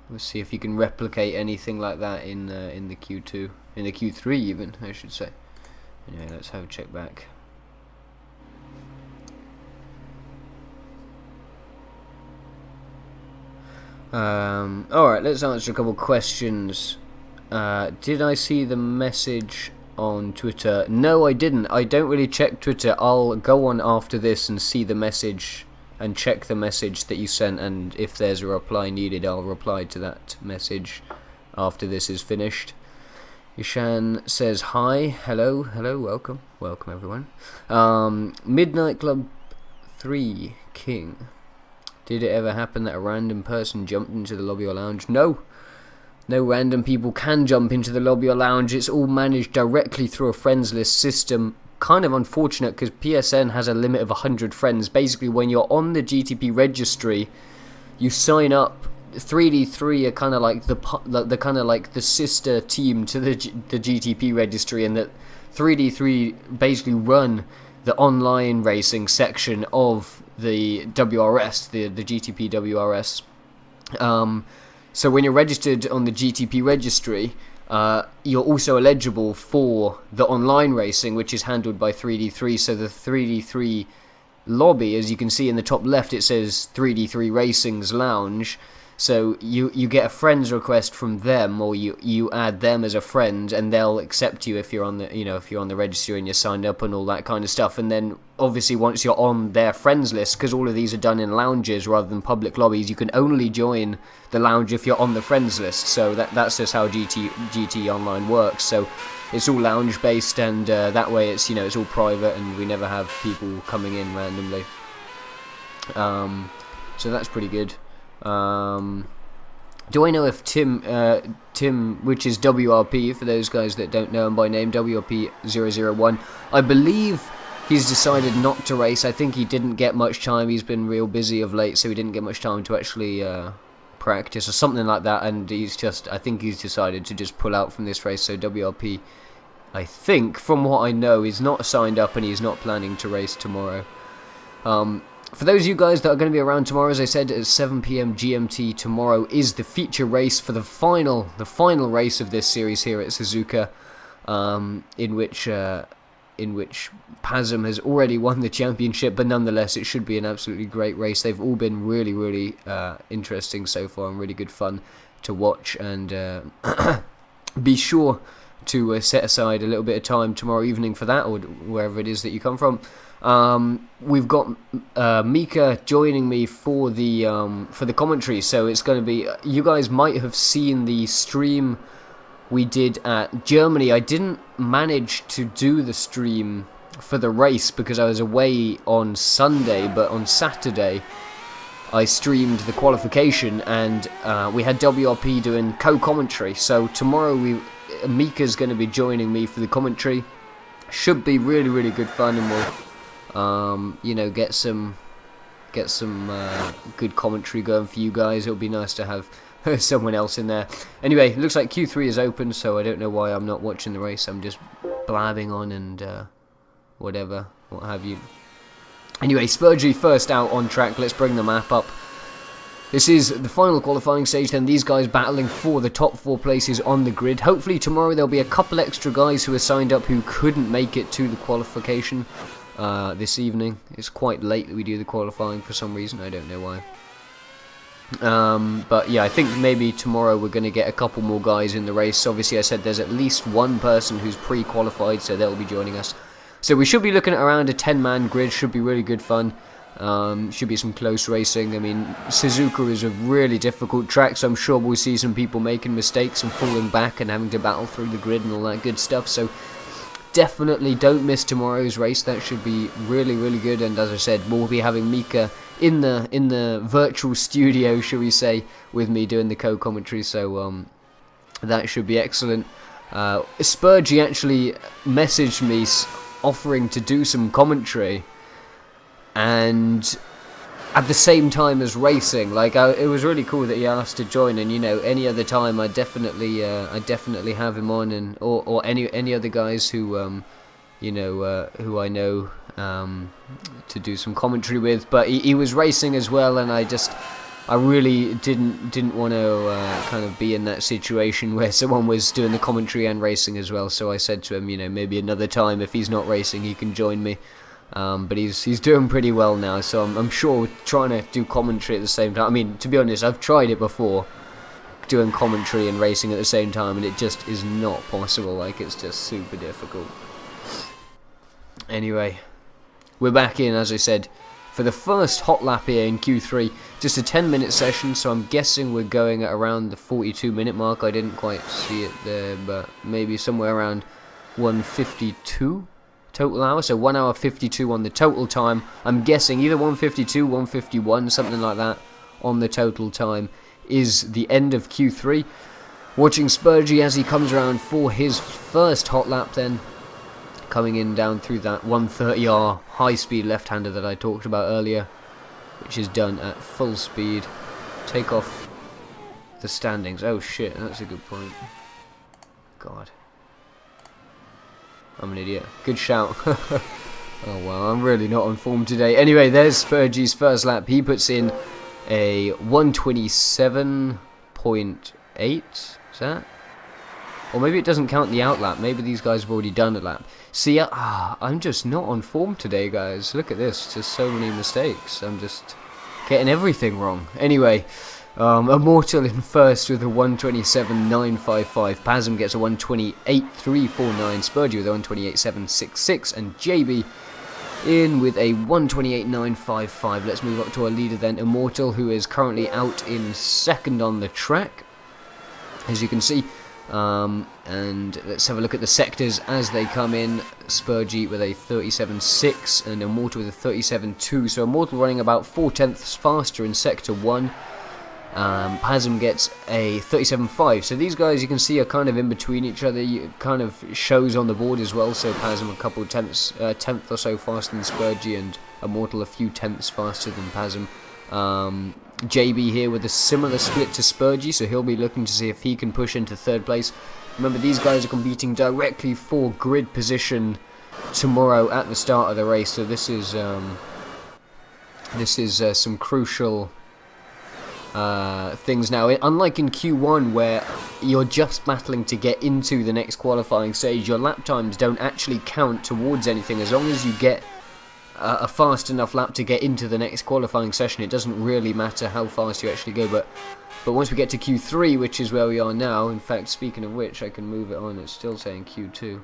Speaker 1: We'll see if you can replicate anything like that in the Q2, in the Q3 even, I should say. Anyway, let's have a check back. Alright, let's answer a couple questions. Did I see the message on Twitter? No, I didn't. I don't really check Twitter. I'll go on after this and see the message and check the message that you sent, and if there's a reply needed, I'll reply to that message after this is finished. Ishan says hi, hello, welcome everyone. Midnight Club 3 King. Did it ever happen that a random person jumped into the lobby or lounge? No. No random people can jump into the lobby or lounge. It's all managed directly through a friends list system. Kind of unfortunate because PSN has a limit of 100 friends. Basically, when you're on the GTP registry, you sign up. 3D3 are kind of like the sister team to the GTP registry, and that 3D3 basically run the online racing section of the WRS, the GTP-WRS. So when you're registered on the GTP registry, you're also eligible for the online racing, which is handled by 3D3. So the 3D3 lobby, as you can see in the top left, it says 3D3 Racing's Lounge. So you get a friend's request from them, or you add them as a friend, and they'll accept you if you're on the if you're on the registry and you're signed up and all that kind of stuff. And then obviously once you're on their friends list, because all of these are done in lounges rather than public lobbies, you can only join the lounge if you're on the friends list. So that's just how GT Online works. So it's all lounge based, and that way it's it's all private, and we never have people coming in randomly. So that's pretty good. Do I know if Tim, which is WRP, for those guys that don't know him by name, WRP001, I believe he's decided not to race. I think he didn't get much time. He's been real busy of late, so he didn't get much time to actually practice or something like that, and I think he's decided to just pull out from this race. So WRP, I think, from what I know, is not signed up and he's not planning to race tomorrow. For those of you guys that are going to be around tomorrow, as I said, at 7 PM GMT tomorrow is the feature race for the final race of this series here at Suzuka, in which Pazum has already won the championship, but nonetheless it should be an absolutely great race. They've all been really, really interesting so far and really good fun to watch, and be sure to set aside a little bit of time tomorrow evening for that, or wherever it is that you come from. We've got Mika joining me for the commentary, so it's going to be. You guys might have seen the stream we did at Germany. I didn't manage to do the stream for the race because I was away on Sunday, but on Saturday I streamed the qualification, and we had WRP doing co-commentary. So tomorrow Mika's going to be joining me for the commentary. Should be really, really good fun, and we'll get some good commentary going for you guys. It'll be nice to have someone else in there. Anyway, it looks like Q3 is open, so I don't know why I'm not watching the race. I'm just blabbing on and what have you. Anyway, Spurgey first out on track. Let's bring the map up. This is the final qualifying stage, then these guys battling for the top 4 places on the grid. Hopefully tomorrow there'll be a couple extra guys who are signed up who couldn't make it to the qualification this evening. It's quite late that we do the qualifying for some reason, I don't know why. But yeah, I think maybe tomorrow we're going to get a couple more guys in the race. Obviously I said there's at least one person who's pre-qualified, so they'll be joining us. So we should be looking at around a 10-man grid. Should be really good fun. Should be some close racing. I mean, Suzuka is a really difficult track, so I'm sure we'll see some people making mistakes and falling back and having to battle through the grid and all that good stuff. So definitely don't miss tomorrow's race. That should be really, really good. And as I said, we'll be having Mika in the virtual studio, shall we say, with me doing the co-commentary. So that should be excellent. Spurgey actually messaged me offering to do some commentary, and at the same time as racing. Like, it was really cool that he asked to join, and any other time I definitely have him on, and or any other guys who who I know to do some commentary with. But he was racing as well, and I really didn't want to kind of be in that situation where someone was doing the commentary and racing as well. So I said to him, maybe another time if he's not racing, he can join me. But he's doing pretty well now, so I'm sure trying to do commentary at the same time. I mean, to be honest, I've tried it before, doing commentary and racing at the same time, and it just is not possible. Like, it's just super difficult. Anyway, we're back in, as I said, for the first hot lap here in Q3. Just a 10-minute session, so I'm guessing we're going at around the 42-minute mark. I didn't quite see it there, but maybe somewhere around 1:52. total hour, so 1 hour 52 on the total time. I'm guessing either 152, 151, something like that on the total time is the end of Q3. Watching Spurgey as he comes around for his first hot lap then, coming in down through that 130R high-speed left-hander that I talked about earlier, which is done at full speed. Take off the standings. Oh shit, that's a good point. God. I'm an idiot. Good shout. Oh well, I'm really not on form today. Anyway, there's Spurgey's first lap. He puts in a 127.8. Is that? Or maybe it doesn't count the out lap. Maybe these guys have already done a lap. See, I'm just not on form today, guys. Look at this. Just so many mistakes. I'm just getting everything wrong. Anyway, Immortal in first with a 127.955. Pasm gets a 128.349. Spurgey with a 128.766. And JB in with a 128.955. Let's move up to our leader then, Immortal, who is currently out in second on the track, as you can see. And let's have a look at the sectors as they come in. Spurgey with a 37.6 and Immortal with a 37.2. So Immortal running about 4/10 faster in sector 1. Pasm gets a 37.5. So these guys, you can see, are kind of in between each other. It kind of shows on the board as well. So Pasm a couple tenths or so faster than Spurgey, and Immortal a few tenths faster than Pasm. JB here with a similar split to Spurgey, so he'll be looking to see if he can push into third place. Remember, these guys are competing directly for grid position tomorrow at the start of the race, so this is some crucial things now. Unlike in Q1, where you're just battling to get into the next qualifying stage, your lap times don't actually count towards anything. As long as you get a fast enough lap to get into the next qualifying session, it doesn't really matter how fast you actually go. But once we get to Q3, which is where we are now, in fact, speaking of which, I can move it on, it's still saying Q2.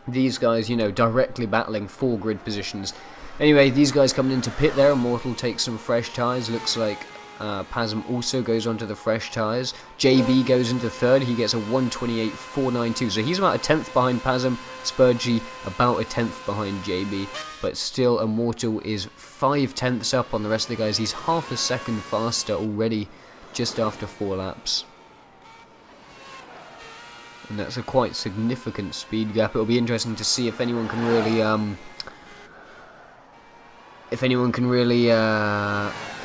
Speaker 1: These guys, you know, directly battling for grid positions. Anyway, these guys coming into pit there. Immortal takes some fresh tyres. Looks like Pasm also goes onto the fresh tyres. JB goes into third. He gets a 128.492. So he's about a tenth behind Pasm. Spurgey about a tenth behind JB. But still, Immortal is 5 tenths up on the rest of the guys. He's half a second faster already, just after 4 laps. And that's a quite significant speed gap. It'll be interesting to see if anyone can really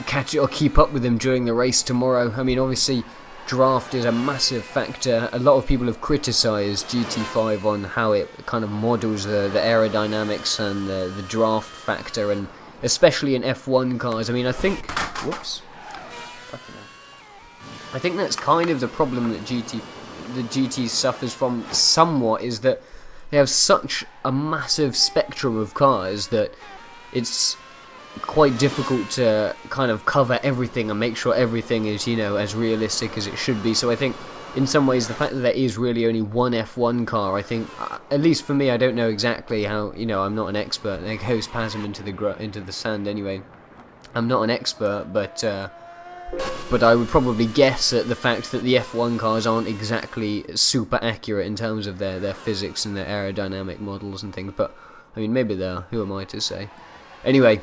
Speaker 1: catch it or keep up with him during the race tomorrow. I mean, obviously, draft is a massive factor. A lot of people have criticised GT5 on how it kind of models the aerodynamics and the draft factor, and especially in F1 cars. I mean, I think that's kind of the problem that the GT suffers from somewhat, is that they have such a massive spectrum of cars that it's quite difficult to kind of cover everything and make sure everything is, you know, as realistic as it should be. So I think in some ways the fact that there is really only one F1 car, I think, at least for me, I don't know exactly how, you know, I'm not an expert. There goes Pasm into the sand anyway. I'm not an expert, but I would probably guess at the fact that the F1 cars aren't exactly super accurate in terms of their physics and their aerodynamic models and things. But I mean, maybe they are. Who am I to say? Anyway,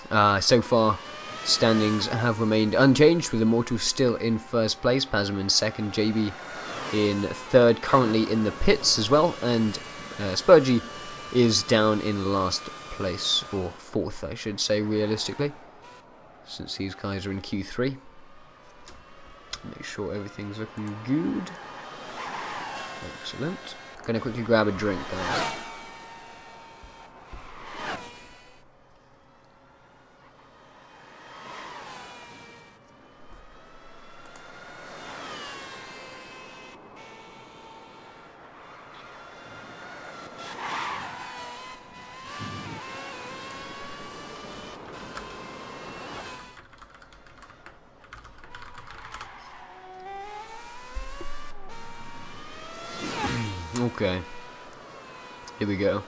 Speaker 1: so far, standings have remained unchanged, with Immortal still in first place, Pasm in second, JB in third, currently in the pits as well, and Spurgey is down in last place, or fourth, I should say, realistically, since these guys are in Q3. Make sure everything's looking good. Excellent. Gonna quickly grab a drink, guys. Okay, here we go.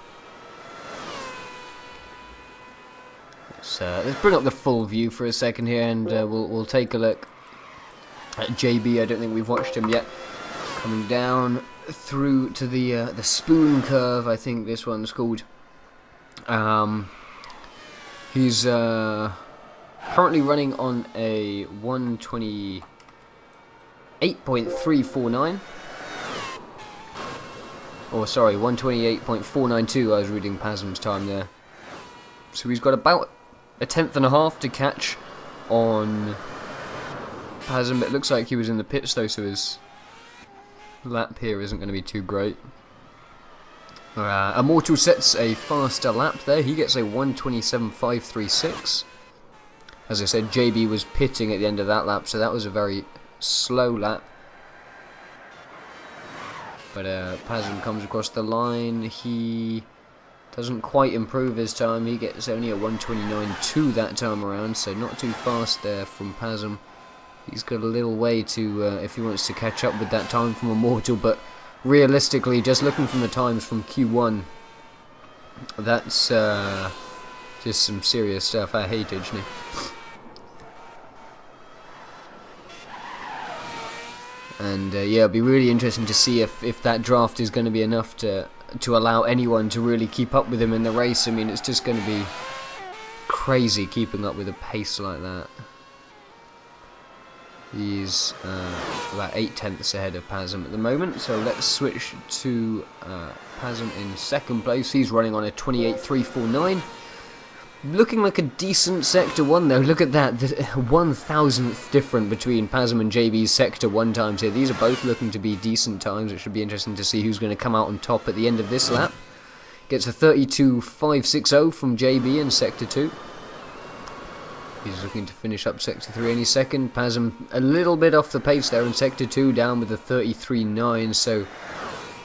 Speaker 1: Let's bring up the full view for a second here, and we'll take a look at JB. I don't think we've watched him yet. Coming down through to the spoon curve, I think this one's called. He's currently running on a 128.349. Or sorry, 128.492. I was reading Pasm's time there. So he's got about a tenth and a half to catch on Pasm. It looks like he was in the pits though, so his lap here isn't going to be too great. Immortal sets a faster lap there. He gets a 127.536. As I said, JB was pitting at the end of that lap, so that was a very slow lap. But Pasm comes across the line. He doesn't quite improve his time. He gets only a 129.2 that time around, so not too fast there from Pasm. He's got a little way to, if he wants to catch up with that time from Immortal, but realistically, just looking from the times from Q1, that's just some serious stuff. I hate Ijni. And yeah, it'll be really interesting to see if that draft is going to be enough to allow anyone to really keep up with him in the race. I mean, it's just going to be crazy keeping up with a pace like that. He's about 8 tenths ahead of Pasm at the moment, so let's switch to Pasm in second place. He's running on a 28.349. Looking like a decent Sector 1 though. Look at that, the 1,000th difference between Pasm and JB's Sector 1 times here. These are both looking to be decent times. It should be interesting to see who's going to come out on top at the end of this lap. Gets a 32.560 from JB in Sector 2. He's looking to finish up Sector 3 any second. Pasm a little bit off the pace there in Sector 2, down with a 33.9, so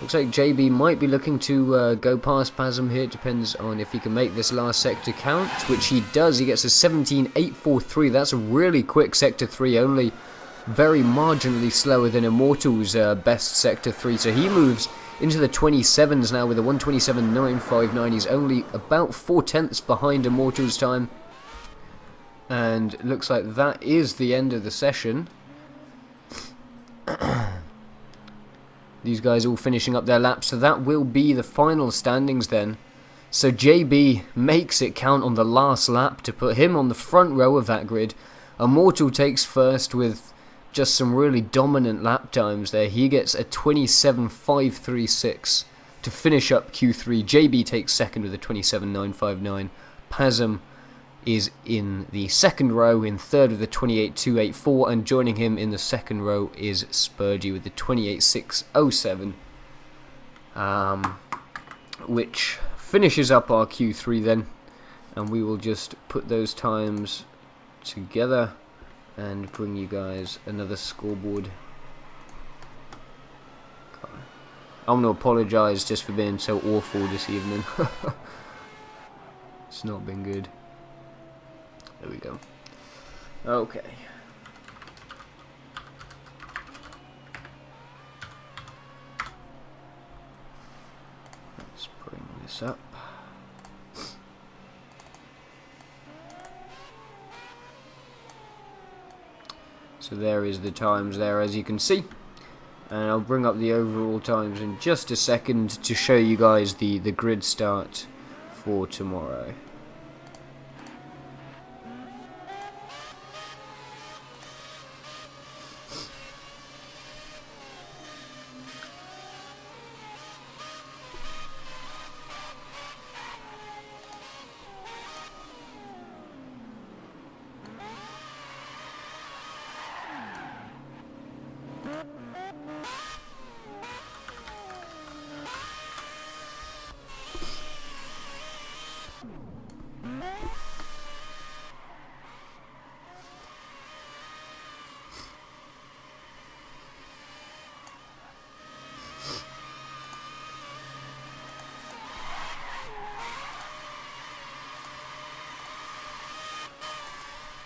Speaker 1: looks like JB might be looking to go past Pasm here. It depends on if he can make this last sector count, which he does. He gets a 17.843. That's a really quick Sector 3, only very marginally slower than Immortal's best Sector 3, so he moves into the 27s now with a 127.959. He's only about 4 tenths behind Immortal's time. And looks like that is the end of the session. These guys all finishing up their laps, so that will be the final standings then. So JB makes it count on the last lap to put him on the front row of that grid. Immortal takes first with just some really dominant lap times there. He gets a 27.536 to finish up Q3. JB takes second with a 27.959. Pasm is in the second row in third with the 28.284, and joining him in the second row is Spurgey with the 28.607, which finishes up our Q3 then, and we will just put those times together and bring you guys another scoreboard. I'm going to apologise just for being so awful this evening. It's not been good. There we go. Okay. Let's bring this up. So there is the times there, as you can see. And I'll bring up the overall times in just a second to show you guys the grid start for tomorrow.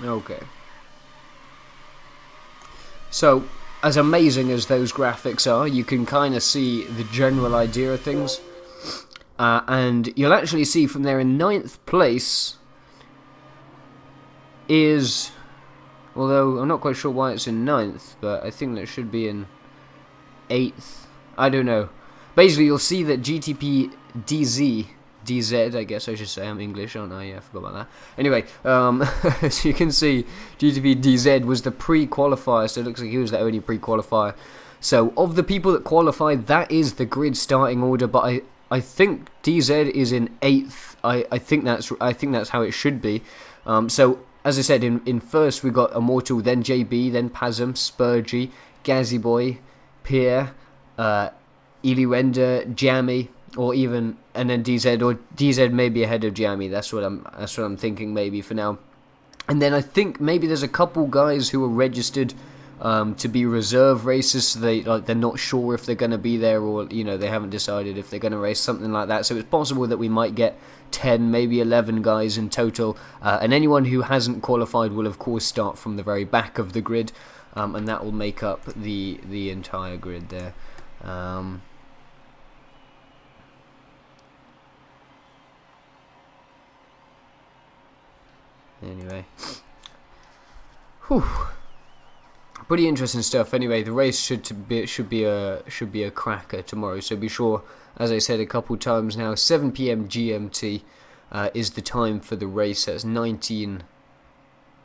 Speaker 1: Okay. So, as amazing as those graphics are, you can kind of see the general idea of things. And you'll actually see from there in 9th place is, although I'm not quite sure why it's in 9th, but I think that should be in 8th. I don't know. Basically, you'll see that DZ, I guess I should say. I'm English, aren't I? Yeah, I forgot about that. Anyway, as you can see, GTP-DZ was the pre-qualifier, so it looks like he was the only pre-qualifier. So, of the people that qualified, that is the grid starting order, but I think DZ is in 8th. I think that's how it should be. So, as I said, in first we got Immortal, then JB, then Pazum, Spurgy, Gazzy Boy, Pierre, Elirenda, Jammy, and then DZ, or DZ maybe ahead of Jammy. That's what I'm thinking maybe for now. And then I think maybe there's a couple guys who are registered to be reserve racers, so they're not sure if they're going to be there, or they haven't decided if they're going to race, something like that. So it's possible that we might get 10, maybe 11 guys in total, and anyone who hasn't qualified will of course start from the very back of the grid, and that will make up the entire grid there. Anyway, whew. Pretty interesting stuff. Anyway, the race should be a cracker tomorrow. So be sure, as I said a couple times now, 7 PM GMT is the time for the race. That's 19:00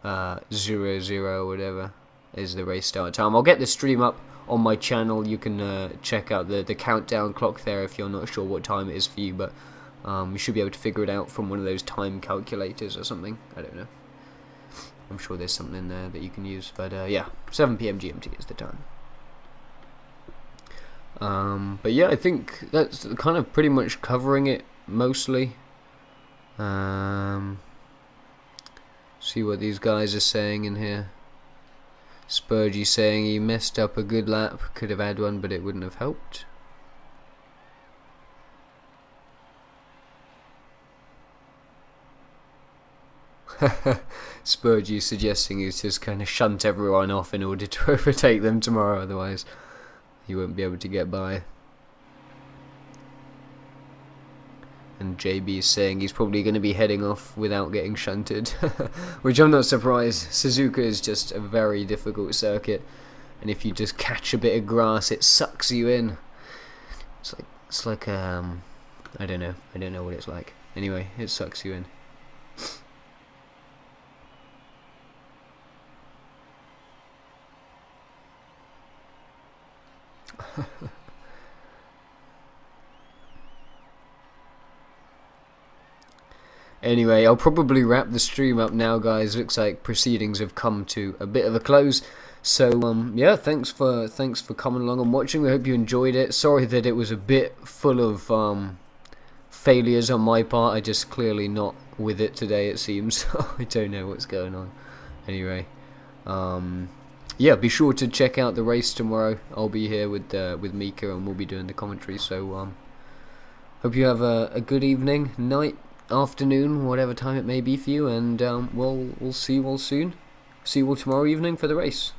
Speaker 1: or whatever is the race start time. I'll get the stream up on my channel. You can check out the countdown clock there if you're not sure what time it is for you, but you should be able to figure it out from one of those time calculators or something. I don't know. I'm sure there's something in there that you can use, but yeah, 7 PM GMT is the time. But yeah, I think that's kind of pretty much covering it mostly. See what these guys are saying in here. Spurgy saying he messed up a good lap, could have had one, but it wouldn't have helped. Spurgy suggesting he's just kind of shunt everyone off in order to overtake them tomorrow, otherwise he won't be able to get by. And JB is saying he's probably going to be heading off without getting shunted, which I'm not surprised. Suzuka is just a very difficult circuit, and if you just catch a bit of grass, it sucks you in. It's like I don't know what it's like. Anyway, it sucks you in. Anyway, I'll probably wrap the stream up now, guys. Looks like proceedings have come to a bit of a close. So yeah, thanks for coming along and watching. I hope you enjoyed it. Sorry that it was a bit full of failures on my part. I just clearly not with it today, it seems. I don't know what's going on. Anyway, yeah, be sure to check out the race tomorrow. I'll be here with Mika, and we'll be doing the commentary. So hope you have a good evening, night, afternoon, whatever time it may be for you, and we'll see you all soon. See you all tomorrow evening for the race.